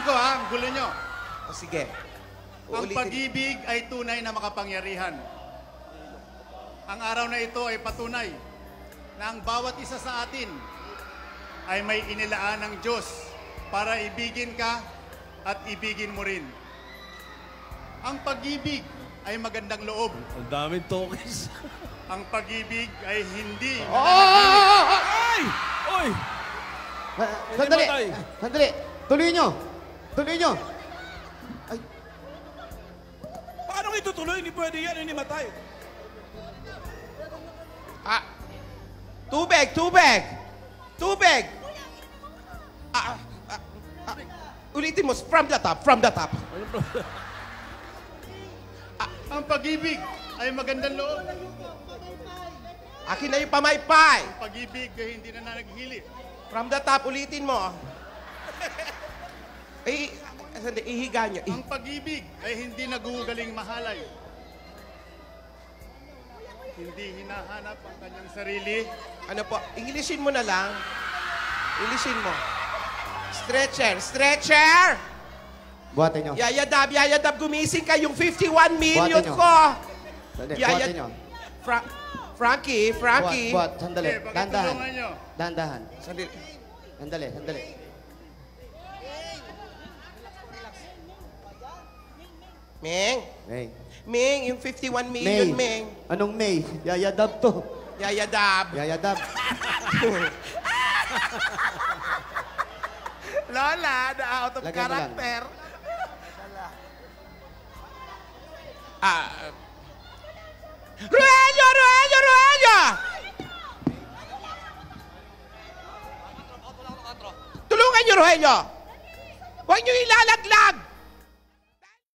ko ha, ang gulo nyo. O sige. Ang Uulitin. pag-ibig ay tunay na makapangyarihan. Ang araw na ito ay patunay na ang bawat isa sa atin ay may inilaan ng Diyos para ibigin ka at ibigin mo rin. Ang pag-ibig ay magandang loob. Ang daming tokens. Ang pag-ibig ay hindi Ay! Oy! Sandali! matay. Sandali! Tuloy nyo! Tuloy nyo! Ay, Paano itutuloy? Hindi pwede yan, hindi matay. Ah. Tubig! Tubig! Tubig! Ulitin mo. From the top. From the top. ang pag-ibig ay magandang loob. Akin na yung pamaypay. Ang pag-ibig ay hindi na naghihili. From the top. Ulitin mo. Sandali. Ihiga nyo. Ang pag-ibig ay hindi nagugaling mahalay. Hindi hinahanap ang kanyang sarili. Ano po? Englishin mo na lang. Englishin mo. Stretcher. Stretcher! buhatin nyo. Yayadab, Yayadab, gumising ka yung 51 million Buhatin nyo. ko. Sandali, Yaya- buhatin nyo. Frankie. Buhat, sandali. Okay, bakit Dahan-dahan. tulungan nyo? Dahan-dahan. Sandali. Sandali, sandali. Meng, May. Meng, yung 51 million, Meng. Anong May? Yayadab to. Yayadab. Yayadab. Lola, na out of Lagyan mo lang. character. Ruelio! Ruelio! Ruelio! Tulungan niyo, Ruelio! Huwag niyo ilalaglag!